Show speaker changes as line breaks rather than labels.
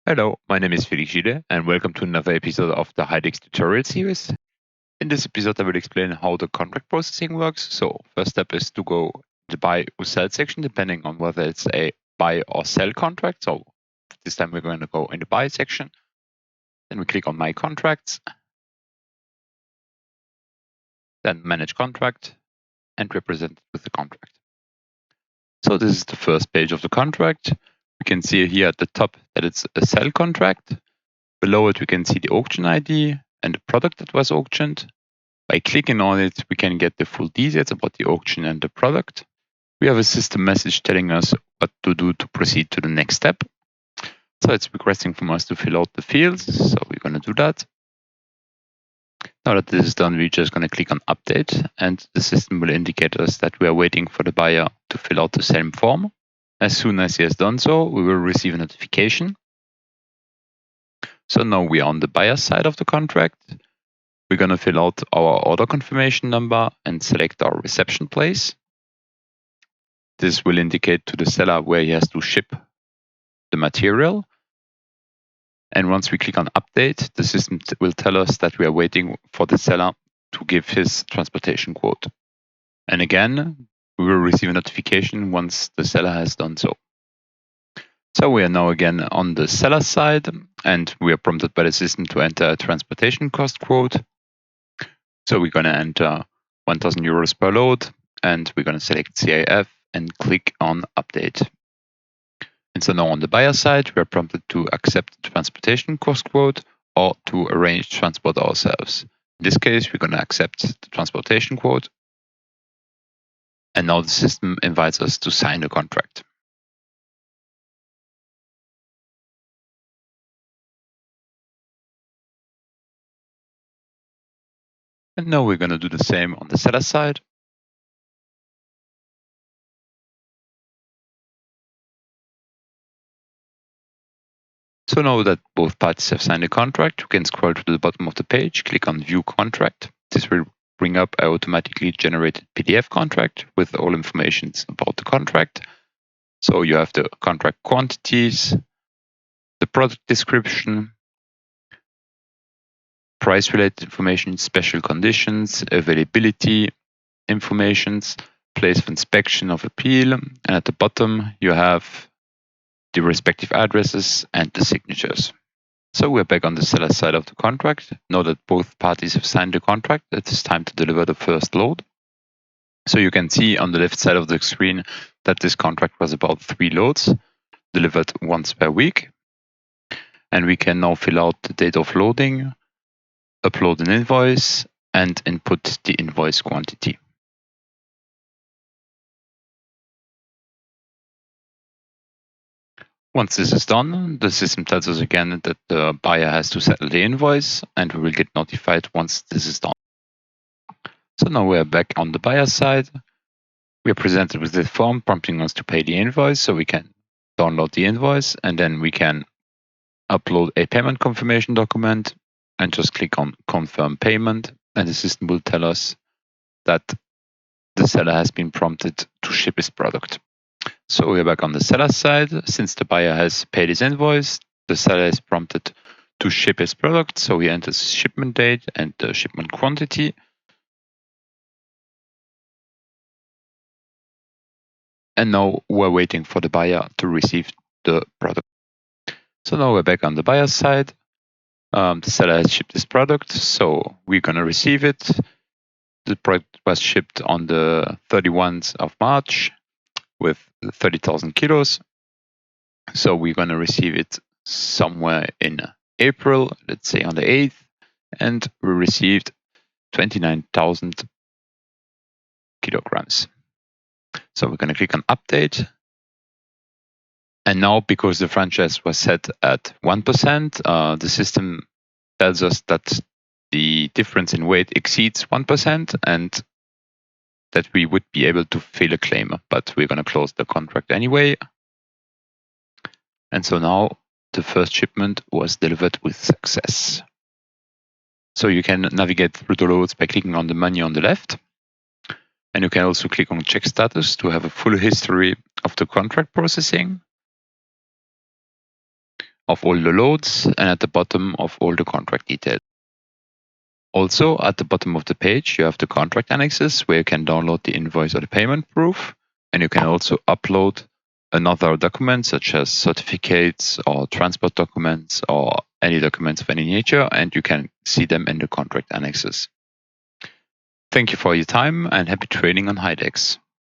Hello, my name is Hidexe and welcome to another episode of the Hidexe tutorial series. In this episode, I will explain how the contract processing works. So, first step is to go the buy or sell section, depending on whether it's a buy or sell contract. So, this time we're going to go in the buy section. Then we click on My Contracts, then Manage Contract, and represent it with the contract. So, this is the first page of the contract. We can see here at the top that it's a sell contract. Below it, we can see the auction ID and the product that was auctioned. By clicking on it, we can get the full details about the auction and the product. We have a system message telling us what to do to proceed to the next step. So it's requesting from us to fill out the fields. So we're going to do that. Now that this is done, we're just going to click on Update, and the system will indicate us that we are waiting for the buyer to fill out the same form. As soon as he has done so, we will receive a notification. So now we are on the buyer side of the contract. We're going to fill out our order confirmation number and select our reception place. This will indicate to the seller where he has to ship the material. And once we click on Update, the system will tell us that we are waiting for the seller to give his transportation quote. And again, we will receive a notification once the seller has done so. So we are now again on the seller side, and we are prompted by the system to enter a transportation cost quote. So we're going to enter 1,000 euros per load, and we're going to select CIF and click on Update. And so now on the buyer side, we are prompted to accept the transportation cost quote or to arrange transport ourselves. In this case, we're going to accept the transportation quote. And now the system invites us to sign the contract. And now we're going to do the same on the seller side. So now that both parties have signed a contract, you can scroll to the bottom of the page, click on View Contract. This will bring up an automatically generated PDF contract with all information about the contract. So you have the contract quantities, the product description, price-related information, special conditions, availability informations, place of inspection of appeal, and at the bottom you have the respective addresses and the signatures. So we're back on the seller side of the contract. Now that both parties have signed the contract, it is time to deliver the first load. So you can see on the left side of the screen that this contract was about 3 loads, delivered once per week. And we can now fill out the date of loading, upload an invoice, and input the invoice quantity. Once this is done, the system tells us again that the buyer has to settle the invoice, and we will get notified once this is done. So now we are back on the buyer side. We are presented with this form prompting us to pay the invoice, so we can download the invoice, and then we can upload a payment confirmation document and just click on Confirm Payment, and the system will tell us that the seller has been prompted to ship his product. So we're back on the seller side. Since the buyer has paid his invoice, the seller is prompted to ship his product. So he enters shipment date and the shipment quantity. And now we're waiting for the buyer to receive the product. So now we're back on the buyer side. The seller has shipped his product, so we're going to receive it. The product was shipped on the 31st of March with 30,000 kilos. So we're going to receive it somewhere in April, let's say on the 8th, and we received 29,000 kilograms. So we're going to click on Update. And now, because the franchise was set at 1%, the system tells us that the difference in weight exceeds 1% and that we would be able to file a claim, but we're going to close the contract anyway. And so now the first shipment was delivered with success. So you can navigate through the loads by clicking on the menu on the left. And you can also click on Check Status to have a full history of the contract processing. of all the loads and at the bottom of all the contract details. Also, at the bottom of the page, you have the contract annexes where you can download the invoice or the payment proof, and you can also upload another document such as certificates or transport documents or any documents of any nature, and you can see them in the contract annexes. Thank you for your time and happy trading on Hidexe.